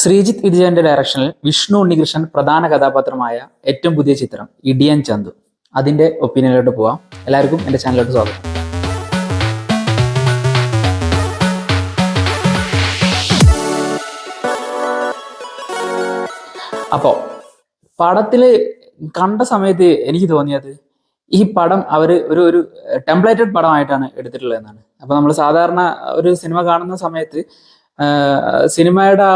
ശ്രീജിത്ത് വിജയന്റെ ഡയറക്ഷനിൽ വിഷ്ണു ഉണ്ണികൃഷ്ണൻ പ്രധാന കഥാപാത്രമായ ഏറ്റവും പുതിയ ചിത്രം ഇടിയൻ ചന്തു. അതിന്റെ ഒപ്പീനിയനിലോട്ട് പോവാം. എല്ലാവർക്കും എൻ്റെ ചാനലിലോട്ട് സ്വാഗതം. അപ്പോൾ പടത്തില് കണ്ട സമയത്ത് എനിക്ക് തോന്നിയത് ഈ പടം ഒരു ടെംപ്ലേറ്റഡ് പടമായിട്ടാണ് എടുത്തിട്ടുള്ളത് എന്നാണ്. അപ്പൊ നമ്മൾ സാധാരണ ഒരു സിനിമ കാണുന്ന സമയത്ത് സിനിമയുടെ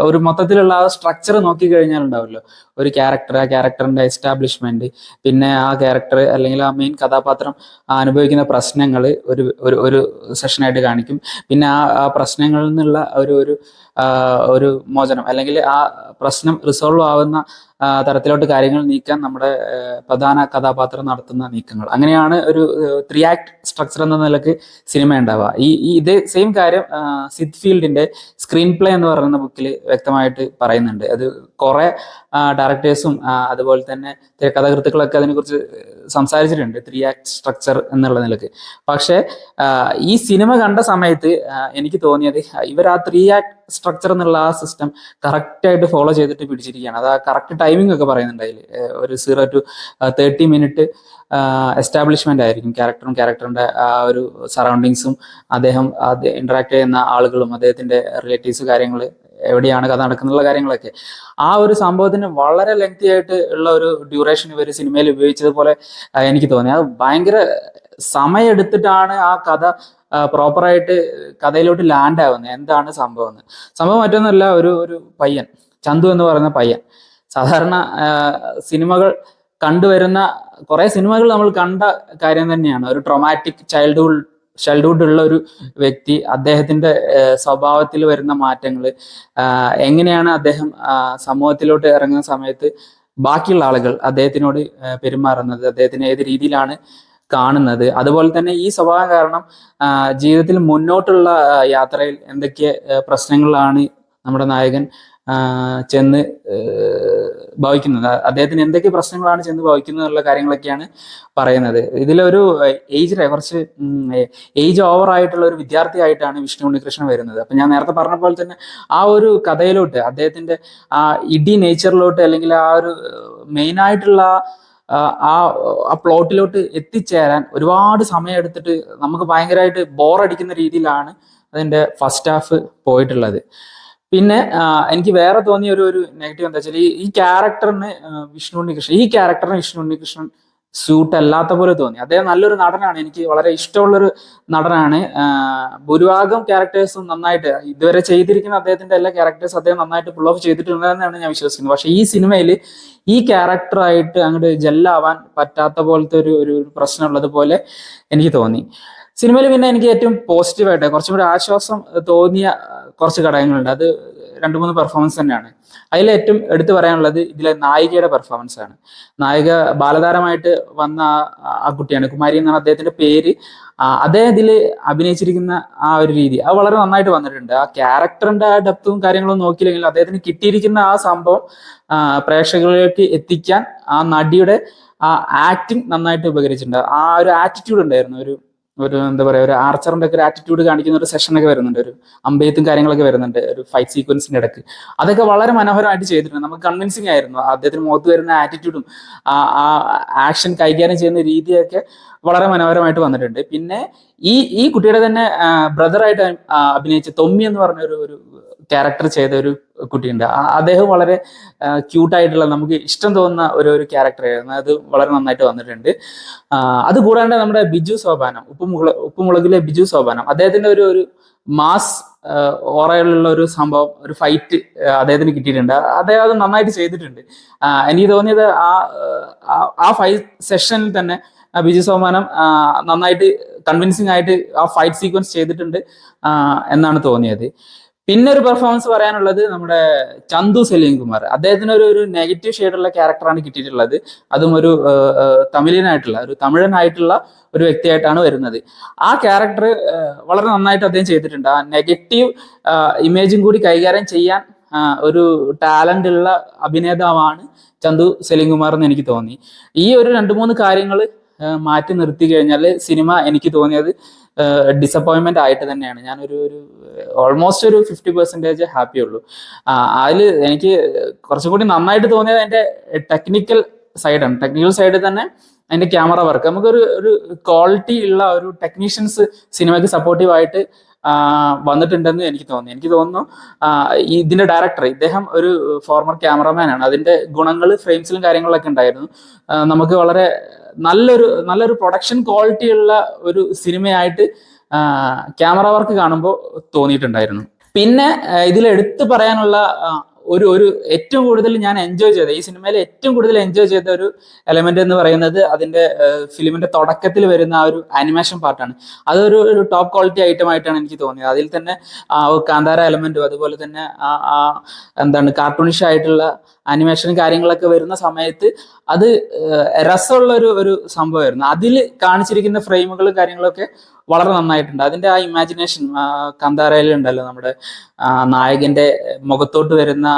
ഒരു മൊത്തത്തിലുള്ള ആ സ്ട്രക്ചർ നോക്കി കഴിഞ്ഞാൽ ഉണ്ടാവുമല്ലോ, ഒരു ക്യാരക്ടർ, ആ ക്യാരക്ടറിന്റെ എസ്റ്റാബ്ലിഷ്മെന്റ്, പിന്നെ ആ ക്യാരക്ടർ അല്ലെങ്കിൽ ആ മെയിൻ കഥാപാത്രം അനുഭവിക്കുന്ന പ്രശ്നങ്ങൾ ഒരു ഒരു ഒരു സെഷനായിട്ട് കാണിക്കും. പിന്നെ ആ പ്രശ്നങ്ങളിൽ നിന്നുള്ള ഒരു മോചനം അല്ലെങ്കിൽ ആ പ്രശ്നം റിസോൾവ് ആവുന്ന തരത്തിലോട്ട് കാര്യങ്ങൾ നീക്കാൻ നമ്മുടെ പ്രധാന കഥാപാത്രം നടത്തുന്ന നീക്കങ്ങൾ. അങ്ങനെയാണ് ഒരു 3 ആക്ട് സ്ട്രക്ചർ എന്ന നിലക്ക് സിനിമ ഉണ്ടാവുക. ഇതേ സെയിം കാര്യം സിദ് ഫീൽഡിന്റെ സ്ക്രീൻ പ്ലേ എന്ന് പറയുന്ന ബുക്കിൽ വ്യക്തമായിട്ട് പറയുന്നുണ്ട്. അത് കുറെ ഡയറക്ടേഴ്സും അതുപോലെ തന്നെ തിരക്കഥാകൃത്തുക്കളൊക്കെ അതിനെക്കുറിച്ച് സംസാരിച്ചിട്ടുണ്ട്, 3 ആക്ട് സ്ട്രക്ചർ എന്നുള്ള നിലക്ക്. പക്ഷെ ഈ സിനിമ കണ്ട സമയത്ത് എനിക്ക് തോന്നിയത് ഇവർ ആ 3 ആക്ട് സ്ട്രക്ചർ എന്നുള്ള ആ സിസ്റ്റം കറക്റ്റ് ആയിട്ട് ഫോളോ ചെയ്തിട്ട് പിടിച്ചിരിക്കുകയാണ്. അത് ആ കറക്റ്റ് ടൈമിംഗ് ഒക്കെ പറയുന്നുണ്ട് അതിൽ. ഒരു 0 to 30 മിനിറ്റ് എസ്റ്റാബ്ലിഷ്മെന്റ് ആയിരിക്കും ക്യാരക്ടറിന്റെ ആ ഒരു സറൗണ്ടിങ്സും അദ്ദേഹം ഇന്ററാക്ട് ചെയ്യുന്ന ആളുകളും അദ്ദേഹത്തിന്റെ റിലേറ്റീവ്സ്, കാര്യങ്ങൾ, എവിടെയാണ് കഥ നടക്കുന്നുള്ള കാര്യങ്ങളൊക്കെ. ആ ഒരു സംഭവത്തിന് വളരെ ലെങ്തി ആയിട്ട് ഉള്ള ഒരു ഡ്യൂറേഷൻ ഇവർ സിനിമയിൽ ഉപയോഗിച്ചതുപോലെ എനിക്ക് തോന്നി. അത് ഭയങ്കര സമയമെടുത്തിട്ടാണ് ആ കഥ പ്രോപ്പറായിട്ട് കഥയിലോട്ട് ലാൻഡ് ആവുന്നത്. എന്താണ് സംഭവം മറ്റൊന്നുമല്ല, ഒരു പയ്യൻ, ചന്തു എന്ന് പറയുന്ന പയ്യൻ, സാധാരണ സിനിമകൾ കണ്ടുവരുന്ന കുറെ സിനിമകൾ നമ്മൾ കണ്ട കാര്യം തന്നെയാണ്. ഒരു ട്രോമാറ്റിക് ചൈൽഡ്ഹുഡ് ഉള്ള ഒരു വ്യക്തി, അദ്ദേഹത്തിന്റെ സ്വഭാവത്തിൽ വരുന്ന മാറ്റങ്ങൾ, എങ്ങനെയാണ് അദ്ദേഹം സമൂഹത്തിലോട്ട് ഇറങ്ങുന്ന സമയത്ത് ബാക്കിയുള്ള ആളുകൾ അദ്ദേഹത്തിനോട് പെരുമാറുന്നത്, അദ്ദേഹത്തിന് ഏത് രീതിയിലാണ് കാണുന്നത്, അതുപോലെ തന്നെ ഈ സ്വഭാവം കാരണം ജീവിതത്തിൽ മുന്നോട്ടുള്ള യാത്രയിൽ എന്തൊക്കെ പ്രശ്നങ്ങളാണ് നമ്മുടെ നായകൻ ചെന്ന് ഭവിക്കുന്നത്, അദ്ദേഹത്തിന് എന്തൊക്കെ പ്രശ്നങ്ങളാണ് ചെന്ന് ഭവിക്കുന്നത് എന്നുള്ള കാര്യങ്ങളൊക്കെയാണ് പറയുന്നത്. ഇതിലൊരു കുറച്ച് ഏജ് ഓവർ ആയിട്ടുള്ള ഒരു വിദ്യാർത്ഥി ആയിട്ടാണ് വിഷ്ണു ഉണ്ണികൃഷ്ണൻ വരുന്നത്. അപ്പൊ ഞാൻ നേരത്തെ പറഞ്ഞ പോലെ തന്നെ ആ ഒരു കഥയിലോട്ട്, അദ്ദേഹത്തിന്റെ ആ ഇടി നേച്ചറിലോട്ട്, അല്ലെങ്കിൽ ആ ഒരു മെയിൻ ആയിട്ടുള്ള ആ പ്ലോട്ടിലോട്ട് എത്തിച്ചേരാൻ ഒരുപാട് സമയം എടുത്തിട്ട് നമുക്ക് ഭയങ്കരമായിട്ട് ബോറടിക്കുന്ന രീതിയിലാണ് അതിന്റെ ഫസ്റ്റ് ഹാഫ് പോയിട്ടുള്ളത്. പിന്നെ എനിക്ക് വേറെ തോന്നിയ ഒരു നെഗറ്റീവ് എന്താ വെച്ചാൽ, ഈ ക്യാരക്ടറിന് വിഷ്ണു ഉണ്ണികൃഷ്ണൻ സ്യൂട്ട് അല്ലാത്ത പോലെ തോന്നി. അദ്ദേഹം നല്ലൊരു നടനാണ്, എനിക്ക് വളരെ ഇഷ്ടമുള്ളൊരു നടനാണ്. ഭൂരിഭാഗം ക്യാരക്ടേഴ്സും നന്നായിട്ട് ഇതുവരെ ചെയ്തിരിക്കുന്ന അദ്ദേഹത്തിന്റെ എല്ലാ ക്യാരക്ടേഴ്സും അദ്ദേഹം നന്നായിട്ട് പുൾ ഓഫ് ചെയ്തിട്ടുണ്ടെന്നാണ് ഞാൻ വിശ്വസിക്കുന്നത്. പക്ഷെ ഈ സിനിമയിൽ ഈ ക്യാരക്ടറായിട്ട് അങ്ങോട്ട് ജെല്ലാവാൻ പറ്റാത്ത പോലത്തെ ഒരു പ്രശ്നമുള്ളത് പോലെ എനിക്ക് തോന്നി. സിനിമയിൽ പിന്നെ എനിക്ക് ഏറ്റവും പോസിറ്റീവായിട്ട് കുറച്ചും കൂടി ആശ്വാസം തോന്നിയ കുറച്ച് ഘടകങ്ങളുണ്ട്. അത് 2-3 പെർഫോമൻസ് തന്നെയാണ്. അതിൽ ഏറ്റവും എടുത്തു പറയാനുള്ളത് ഇതിലെ നായികയുടെ പെർഫോമൻസ് ആണ്. നായിക ബാലതാരമായിട്ട് വന്ന ആ കുട്ടിയാണ്, കുമാരി എന്നാണ് അദ്ദേഹത്തിന്റെ പേര്. അദ്ദേഹം ഇതിൽ അഭിനയിച്ചിരിക്കുന്ന ആ ഒരു രീതി അത് വളരെ നന്നായിട്ട് വന്നിട്ടുണ്ട്. ആ ക്യാരക്ടറിന്റെ ആ ഡെപ്തും കാര്യങ്ങളും നോക്കിയില്ലെങ്കിൽ അദ്ദേഹത്തിന് കിട്ടിയിരിക്കുന്ന ആ സംഭവം പ്രേക്ഷകരിലേക്ക് എത്തിക്കാൻ ആ നടിയുടെ ആ ആക്ടിങ് നന്നായിട്ട് ഉപകരിച്ചിട്ടുണ്ട്. ആ ഒരു ആറ്റിറ്റ്യൂഡ് ഉണ്ടായിരുന്നു, ഒരു എന്താ പറയാ, ഒരു ആർച്ചറിന്റെ ഒക്കെ ഒരു ആറ്റിറ്റ്യൂഡ് കാണിക്കുന്ന ഒരു സെഷനൊക്കെ വരുന്നുണ്ട്, ഒരു അമ്പെയ്ത്തും കാര്യങ്ങളൊക്കെ വരുന്നുണ്ട് ഒരു ഫൈറ്റ് സീക്വൻസിന്റെ ഇടയ്ക്ക്. അതൊക്കെ വളരെ മനോഹരമായിട്ട് ചെയ്തിട്ടുണ്ട്. നമുക്ക് കൺവിൻസിങ് ആയിരുന്നു. അദ്ദേഹത്തിന് മുഖത്ത് വരുന്ന ആറ്റിറ്റ്യൂഡും ആ ആക്ഷൻ കൈകാര്യം ചെയ്യുന്ന രീതിയൊക്കെ വളരെ മനോഹരമായിട്ട് വന്നിട്ടുണ്ട്. പിന്നെ ഈ കുട്ടിയുടെ തന്നെ ബ്രദറായിട്ട് അഭിനയിച്ച തൊമ്മി എന്ന് പറഞ്ഞ ഒരു ക്യാരക്ടർ ചെയ്ത ഒരു കുട്ടിയുണ്ട്. അദ്ദേഹം വളരെ ക്യൂട്ടായിട്ടുള്ള, നമുക്ക് ഇഷ്ടം തോന്നുന്ന ഒരു ക്യാരക്ടറായിരുന്നു. അത് വളരെ നന്നായിട്ട് വന്നിട്ടുണ്ട്. അതുകൂടാണ്ട് നമ്മുടെ ബിജു സോപാനം, ഉപ്പുമുളകിലെ ബിജു സോപാനം, അദ്ദേഹത്തിന്റെ ഒരു മാസ് ഓറയിലുള്ള ഒരു സംഭവം, ഒരു ഫൈറ്റ് അദ്ദേഹത്തിന് കിട്ടിയിട്ടുണ്ട്. അദ്ദേഹം അത് നന്നായിട്ട് ചെയ്തിട്ടുണ്ട്. എനിക്ക് തോന്നിയത് ആ ഫൈറ്റ് സെഷനിൽ തന്നെ ബിജു സോപാനം നന്നായിട്ട് കൺവിൻസിങ് ആയിട്ട് ആ ഫൈറ്റ് സീക്വൻസ് ചെയ്തിട്ടുണ്ട് എന്നാണ് തോന്നിയത്. പിന്നെ ഒരു പെർഫോമൻസ് പറയാനുള്ളത് നമ്മുടെ ചന്തു സലീം കുമാർ. അദ്ദേഹത്തിന് ഒരു നെഗറ്റീവ് ഷെയ്ഡുള്ള ക്യാരക്ടറാണ് കിട്ടിയിട്ടുള്ളത്. അതും ഒരു തമിഴനായിട്ടുള്ള ഒരു വ്യക്തിയായിട്ടാണ് വരുന്നത്. ആ ക്യാരക്ടർ വളരെ നന്നായിട്ട് അദ്ദേഹം ചെയ്തിട്ടുണ്ട്. ആ നെഗറ്റീവ് ഇമേജും കൂടി കൈകാര്യം ചെയ്യാൻ ഒരു ടാലന്റ് ഉള്ള അഭിനേതാവാണ് ചന്തു സലീം കുമാർ എന്ന് എനിക്ക് തോന്നി. ഈ ഒരു 2-3 കാര്യങ്ങൾ മാറ്റി നിർത്തി കഴിഞ്ഞാൽ സിനിമ എനിക്ക് തോന്നിയത് ഡിസപ്പോയിൻമെന്റ് ആയിട്ട് തന്നെയാണ്. ഞാനൊരു ഓൾമോസ്റ്റ് ഒരു 50% ഹാപ്പി ഉള്ളൂ. അതിൽ എനിക്ക് കുറച്ചും കൂടി നന്നായിട്ട് തോന്നിയത് എൻ്റെ ടെക്നിക്കൽ സൈഡാണ്. ടെക്നിക്കൽ സൈഡിൽ തന്നെ അതിന്റെ ക്യാമറ വർക്ക്, നമുക്കൊരു ക്വാളിറ്റി ഉള്ള ഒരു ടെക്നീഷ്യൻസ് സിനിമയ്ക്ക് സപ്പോർട്ടീവ് ആയിട്ട് വന്നിട്ടുണ്ടെന്ന് എനിക്ക് തോന്നുന്നു. ഇതിന്റെ ഡയറക്ടർ, ഇദ്ദേഹം ഒരു ഫോർമർ ക്യാമറമാൻ ആണ്. അതിന്റെ ഗുണങ്ങൾ ഫ്രെയിംസിലും കാര്യങ്ങളിലൊക്കെ ഉണ്ടായിരുന്നു. നമുക്ക് വളരെ നല്ലൊരു പ്രൊഡക്ഷൻ ക്വാളിറ്റി ഉള്ള ഒരു സിനിമയായിട്ട് ക്യാമറ വർക്ക് കാണുമ്പോൾ തോന്നിയിട്ടുണ്ടായിരുന്നു. പിന്നെ ഇതിൽ എടുത്തു പറയാനുള്ള ഒരു ഏറ്റവും കൂടുതൽ ഞാൻ എൻജോയ് ചെയ്ത, ഈ സിനിമയിൽ ഏറ്റവും കൂടുതൽ എൻജോയ് ചെയ്ത ഒരു എലമെന്റ് എന്ന് പറയുന്നത് അതിന്റെ ഫിലിമിന്റെ തുടക്കത്തിൽ വരുന്ന ആ ഒരു ആനിമേഷൻ പാർട്ടാണ്. അതൊരു ടോപ്പ് ക്വാളിറ്റി ഐറ്റം ആയിട്ടാണ് എനിക്ക് തോന്നിയത്. അതിൽ തന്നെ കാന്താര എലമെന്റും അതുപോലെ തന്നെ എന്താണ് കാർട്ടൂണിഷ് ആയിട്ടുള്ള ആനിമേഷൻ കാര്യങ്ങളൊക്കെ വരുന്ന സമയത്ത് അത് രസമുള്ള ഒരു സംഭവമായിരുന്നു. അതിൽ കാണിച്ചിരിക്കുന്ന ഫ്രെയിമുകളും കാര്യങ്ങളൊക്കെ വളരെ നന്നായിട്ടുണ്ട്. അതിന്റെ ആ ഇമാജിനേഷൻ കാന്താരയിൽ ഉണ്ടല്ലോ, നമ്മുടെ നായകന്റെ മുഖത്തോട്ട് വരുന്ന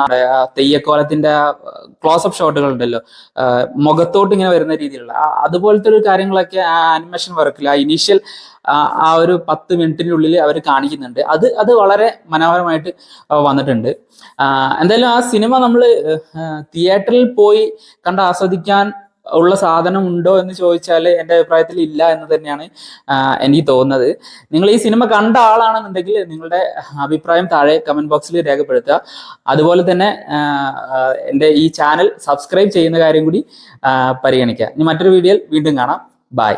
തെയ്യക്കോലത്തിന്റെ ക്ലോസപ്പ് ഷോട്ടുകൾ ഉണ്ടല്ലോ, മുഖത്തോട്ട് ഇങ്ങനെ വരുന്ന രീതിയിലുള്ള അതുപോലത്തെ ഒരു കാര്യങ്ങളൊക്കെ ആ ആനിമേഷൻ വർക്കിൽ ആ ഇനീഷ്യൽ ആ ഒരു 10 മിനിറ്റിനുള്ളിൽ അവർ കാണിക്കുന്നുണ്ട്. അത് വളരെ മനോഹരമായിട്ട് വന്നിട്ടുണ്ട്. എന്തായാലും ആ സിനിമ നമ്മൾ തിയേറ്ററിൽ പോയി കണ്ട് ആസ്വദിക്കാൻ ഉള്ള സാധനം ഉണ്ടോ എന്ന് ചോദിച്ചാൽ എൻ്റെ അഭിപ്രായത്തിൽ ഇല്ല എന്ന് തന്നെയാണ് എനിക്ക് തോന്നുന്നത്. നിങ്ങൾ ഈ സിനിമ കണ്ട ആളാണെന്നുണ്ടെങ്കിൽ നിങ്ങളുടെ അഭിപ്രായം താഴെ കമന്റ് ബോക്സിൽ രേഖപ്പെടുത്തുക. അതുപോലെ തന്നെ എൻ്റെ ഈ ചാനൽ സബ്സ്ക്രൈബ് ചെയ്യുന്ന കാര്യം കൂടി പരിഗണിക്കുക. ഇനി മറ്റൊരു വീഡിയോയിൽ വീണ്ടും കാണാം. ബൈ.